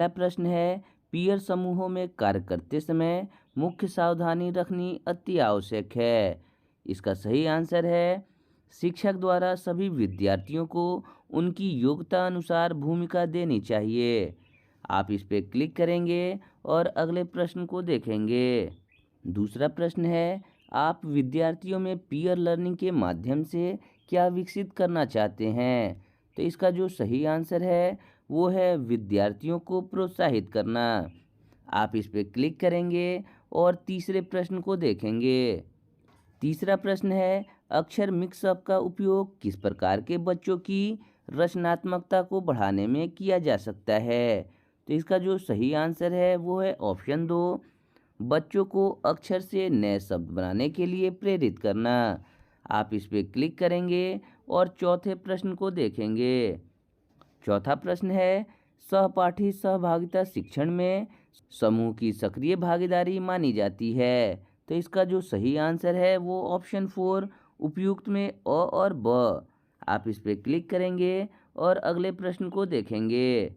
अगला प्रश्न है, पीयर समूहों में कार्य करते समय मुख्य सावधानी रखनी अति आवश्यक है। इसका सही आंसर है, शिक्षक द्वारा सभी विद्यार्थियों को उनकी योग्यता अनुसार भूमिका देनी चाहिए। आप इस पे क्लिक करेंगे और अगले प्रश्न को देखेंगे। दूसरा प्रश्न है, आप विद्यार्थियों में पीयर लर्निंग के माध्यम से क्या विकसित करना चाहते हैं? तो इसका जो सही आंसर है वो है विद्यार्थियों को प्रोत्साहित करना। आप इस पे क्लिक करेंगे और तीसरे प्रश्न को देखेंगे। तीसरा प्रश्न है, अक्षर मिक्सअप का उपयोग किस प्रकार के बच्चों की रचनात्मकता को बढ़ाने में किया जा सकता है? तो इसका जो सही आंसर है वो है ऑप्शन 2, बच्चों को अक्षर से नए शब्द बनाने के लिए प्रेरित करना। आप इस पे क्लिक करेंगे और चौथे प्रश्न को देखेंगे। चौथा प्रश्न है, सहपाठी सहभागिता शिक्षण में समूह की सक्रिय भागीदारी मानी जाती है। तो इसका जो सही आंसर है वो ऑप्शन 4, उपयुक्त में अ और ब। आप इस पे क्लिक करेंगे और अगले प्रश्न को देखेंगे।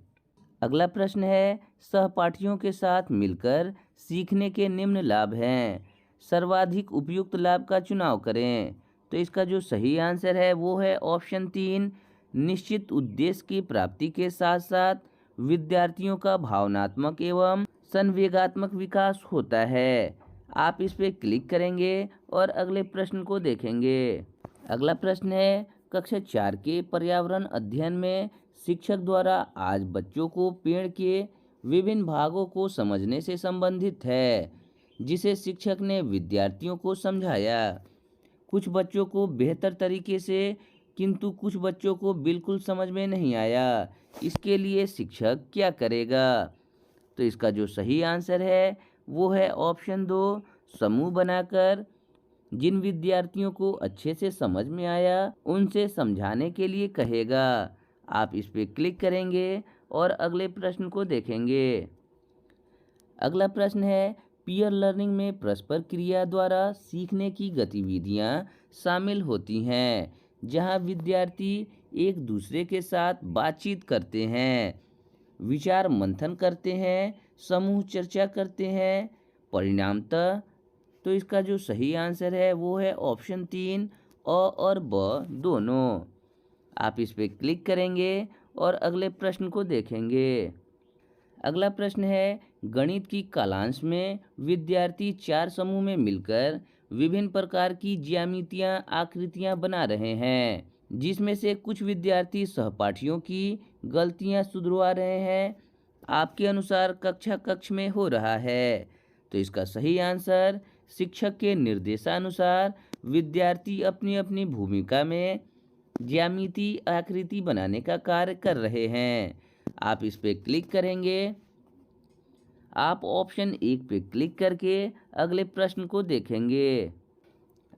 अगला प्रश्न है, सहपाठियों के साथ मिलकर सीखने के निम्न लाभ हैं, सर्वाधिक उपयुक्त लाभ का चुनाव करें। तो इसका जो सही आंसर है वो है ऑप्शन 3, निश्चित उद्देश्य की प्राप्ति के साथ साथ विद्यार्थियों का भावनात्मक एवं संवेगात्मक विकास होता है। आप इस पे क्लिक करेंगे और अगले प्रश्न को देखेंगे। अगला प्रश्न है, कक्षा 4 के पर्यावरण अध्ययन में शिक्षक द्वारा आज बच्चों को पेड़ के विभिन्न भागों को समझने से संबंधित है, जिसे शिक्षक ने विद्यार्थियों को समझाया। कुछ बच्चों को बेहतर तरीके से, किंतु कुछ बच्चों को बिल्कुल समझ में नहीं आया। इसके लिए शिक्षक क्या करेगा? तो इसका जो सही आंसर है वो है ऑप्शन 2, समूह बनाकर जिन विद्यार्थियों को अच्छे से समझ में आया उनसे समझाने के लिए कहेगा। आप इस पे क्लिक करेंगे और अगले प्रश्न को देखेंगे। अगला प्रश्न है, पीयर लर्निंग में परस्पर क्रिया द्वारा सीखने की गतिविधियां शामिल होती हैं, जहां विद्यार्थी एक दूसरे के साथ बातचीत करते हैं, विचार मंथन करते हैं, समूह चर्चा करते हैं। परिणामतः तो इसका जो सही आंसर है वो है ऑप्शन 3, अ और ब दोनों। आप इस पे क्लिक करेंगे और अगले प्रश्न को देखेंगे। अगला प्रश्न है, गणित की कालांश में विद्यार्थी 4 समूह में मिलकर विभिन्न प्रकार की ज्यामितियां आकृतियां बना रहे हैं, जिसमें से कुछ विद्यार्थी सहपाठियों की गलतियां सुधरवा रहे हैं। आपके अनुसार कक्षा कक्ष में हो रहा है? तो इसका सही आंसर, शिक्षक के निर्देशानुसार विद्यार्थी अपनी अपनी भूमिका में ज्यामिति आकृति बनाने का कार्य कर रहे हैं। आप इस पे क्लिक करेंगे। आप ऑप्शन 1 पे क्लिक करके अगले प्रश्न को देखेंगे।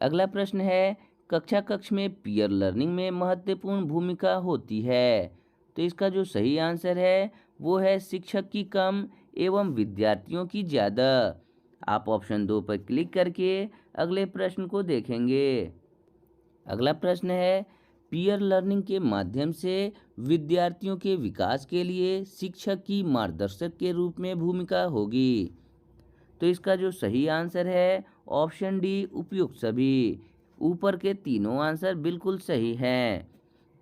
अगला प्रश्न है, कक्षा कक्ष में पीयर लर्निंग में महत्वपूर्ण भूमिका होती है। तो इसका जो सही आंसर है वो है शिक्षक की कम एवं विद्यार्थियों की ज़्यादा। आप ऑप्शन 2 पर क्लिक करके अगले प्रश्न को देखेंगे। अगला प्रश्न है, पीयर लर्निंग के माध्यम से विद्यार्थियों के विकास के लिए शिक्षक की मार्गदर्शक के रूप में भूमिका होगी। तो इसका जो सही आंसर है ऑप्शन डी, उपयुक्त सभी। ऊपर के तीनों आंसर बिल्कुल सही हैं,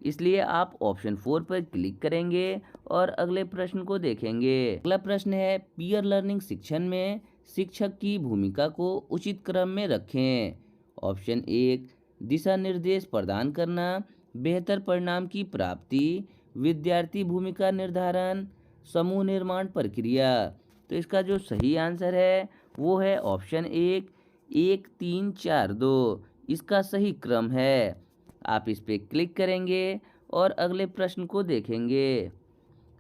इसलिए आप ऑप्शन 4 पर क्लिक करेंगे और अगले प्रश्न को देखेंगे। अगला प्रश्न है, पीयर लर्निंग शिक्षण में शिक्षक की भूमिका को उचित क्रम में रखें। ऑप्शन 1, दिशा निर्देश प्रदान करना, बेहतर परिणाम की प्राप्ति, विद्यार्थी भूमिका निर्धारण, समूह निर्माण प्रक्रिया। तो इसका जो सही आंसर है वो है ऑप्शन 1, 1 3 4 2। इसका सही क्रम है। आप इस पे क्लिक करेंगे और अगले प्रश्न को देखेंगे।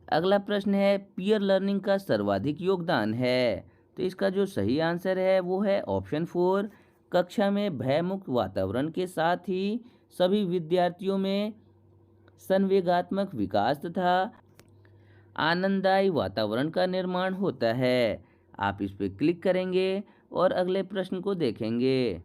अगला प्रश्न है, पीयर लर्निंग का सर्वाधिक योगदान है। तो इसका जो सही आंसर है वो है ऑप्शन 4, कक्षा में भयमुक्त वातावरण के साथ ही सभी विद्यार्थियों में संवेगात्मक विकास तथा आनंददायी वातावरण का निर्माण होता है। आप इस पर क्लिक करेंगे और अगले प्रश्न को देखेंगे।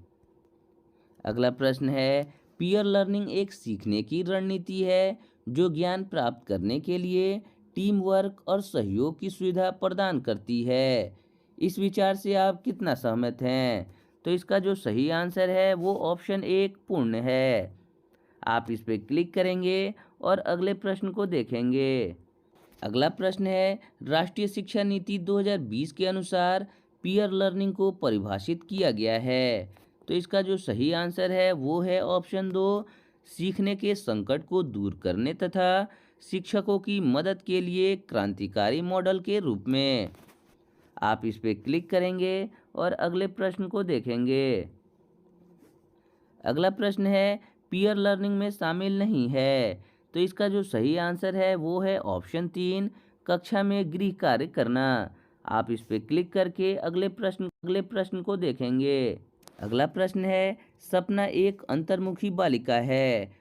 अगला प्रश्न है, पीयर लर्निंग एक सीखने की रणनीति है जो ज्ञान प्राप्त करने के लिए टीम वर्क और सहयोग की सुविधा प्रदान करती है। इस विचार से आप कितना सहमत हैं? तो इसका जो सही आंसर है वो ऑप्शन एक पूर्ण है। आप इस पे क्लिक करेंगे और अगले प्रश्न को देखेंगे। अगला प्रश्न है, राष्ट्रीय शिक्षा नीति 2020 के अनुसार पीयर लर्निंग को परिभाषित किया गया है। तो इसका जो सही आंसर है वो है ऑप्शन दो, सीखने के संकट को दूर करने तथा शिक्षकों की मदद के लिए क्रांतिकारी मॉडल के रूप में। आप इस पे क्लिक करेंगे और अगले प्रश्न को देखेंगे। अगला प्रश्न है, पीयर लर्निंग में शामिल नहीं है। तो इसका जो सही आंसर है वो है ऑप्शन तीन, कक्षा में गृह कार्य करना। आप इस पे क्लिक करके अगले प्रश्न को देखेंगे। अगला प्रश्न है, सपना एक अंतर्मुखी बालिका है।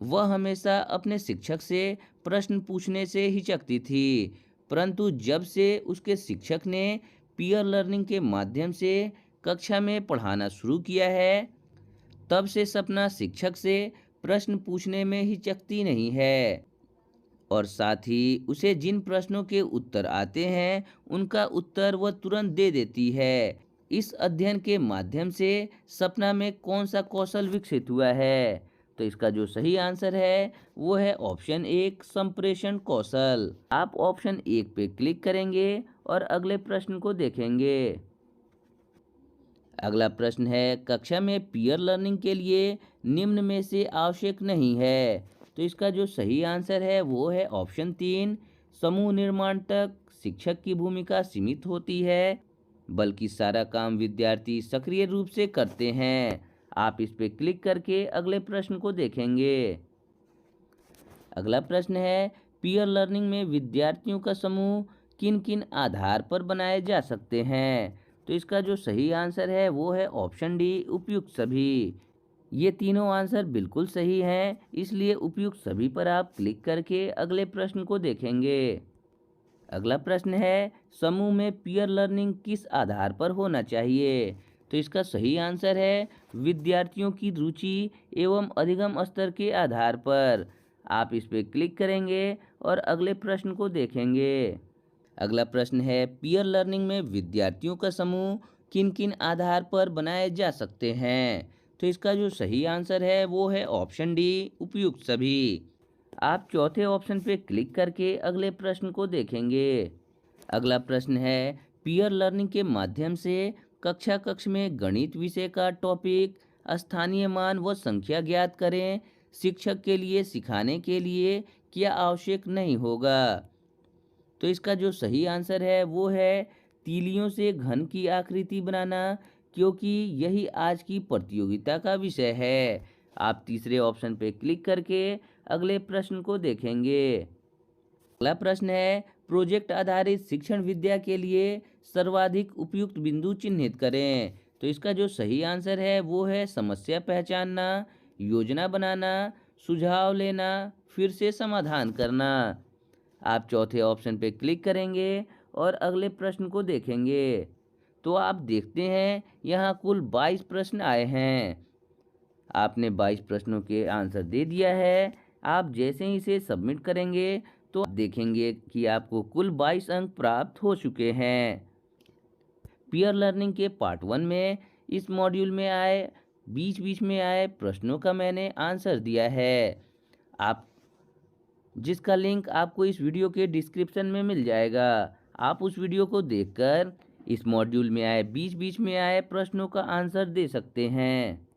वह हमेशा अपने शिक्षक से प्रश्न पूछने से हिचकती थी, परंतु जब से उसके शिक्षक ने पीयर लर्निंग के माध्यम से कक्षा में पढ़ाना शुरू किया है, तब से सपना शिक्षक से प्रश्न पूछने में हिचकती नहीं है और साथ ही उसे जिन प्रश्नों के उत्तर आते हैं उनका उत्तर वह तुरंत दे देती है। इस अध्ययन के माध्यम से सपना में कौन सा कौशल विकसित हुआ है? तो इसका जो सही आंसर है वो है ऑप्शन एक, संप्रेषण कौशल। आप ऑप्शन एक पे क्लिक करेंगे और अगले प्रश्न को देखेंगे। अगला प्रश्न है, कक्षा में पीयर लर्निंग के लिए निम्न में से आवश्यक नहीं है। तो इसका जो सही आंसर है वो है ऑप्शन तीन, समूह निर्माण तक शिक्षक की भूमिका सीमित होती है, बल्कि सारा काम विद्यार्थी सक्रिय रूप से करते हैं। आप इस पे क्लिक करके अगले प्रश्न को देखेंगे। अगला प्रश्न है, पीयर लर्निंग में विद्यार्थियों का समूह किन किन आधार पर बनाए जा सकते हैं? तो इसका जो सही आंसर है वो है ऑप्शन डी, उपयुक्त सभी। ये तीनों आंसर बिल्कुल सही हैं, इसलिए उपयुक्त सभी पर आप क्लिक करके अगले प्रश्न को देखेंगे। अगला प्रश्न है, समूह में पीयर लर्निंग किस आधार पर होना चाहिए? तो इसका सही आंसर है विद्यार्थियों की रुचि एवं अधिगम स्तर के आधार पर। आप इस पे क्लिक करेंगे और अगले प्रश्न को देखेंगे। अगला प्रश्न है, पीयर लर्निंग में विद्यार्थियों का समूह किन किन आधार पर बनाए जा सकते हैं? तो इसका जो सही आंसर है वो है ऑप्शन डी, उपयुक्त सभी। आप चौथे ऑप्शन पे क्लिक करके अगले प्रश्न को देखेंगे। अगला प्रश्न है, पीयर लर्निंग के माध्यम से कक्ष में गणित विषय का टॉपिक, स्थानीय मान व संख्या ज्ञात करें। शिक्षक के लिए सिखाने के लिए क्या आवश्यक नहीं होगा? तो इसका जो सही आंसर है वो है तीलियों से घन की आकृति बनाना, क्योंकि यही आज की प्रतियोगिता का विषय है। आप तीसरे ऑप्शन पे क्लिक करके अगले प्रश्न को देखेंगे। अगला प्रश्न है, प्रोजेक्ट आधारित शिक्षण विद्या के लिए सर्वाधिक उपयुक्त बिंदु चिन्हित करें। तो इसका जो सही आंसर है वो है समस्या पहचानना, योजना बनाना, सुझाव लेना, फिर से समाधान करना। आप चौथे ऑप्शन पे क्लिक करेंगे और अगले प्रश्न को देखेंगे। तो आप देखते हैं यहाँ कुल 22 प्रश्न आए हैं। आपने 22 प्रश्नों के आंसर दे दिया है। आप जैसे ही इसे सबमिट करेंगे तो आप देखेंगे कि आपको कुल 22 अंक प्राप्त हो चुके हैं। पीयर लर्निंग के पार्ट 1 में इस मॉड्यूल में आए बीच बीच में आए प्रश्नों का मैंने आंसर दिया है, आप जिसका लिंक आपको इस वीडियो के डिस्क्रिप्शन में मिल जाएगा। आप उस वीडियो को देखकर इस मॉड्यूल में आए बीच बीच में आए प्रश्नों का आंसर दे सकते हैं।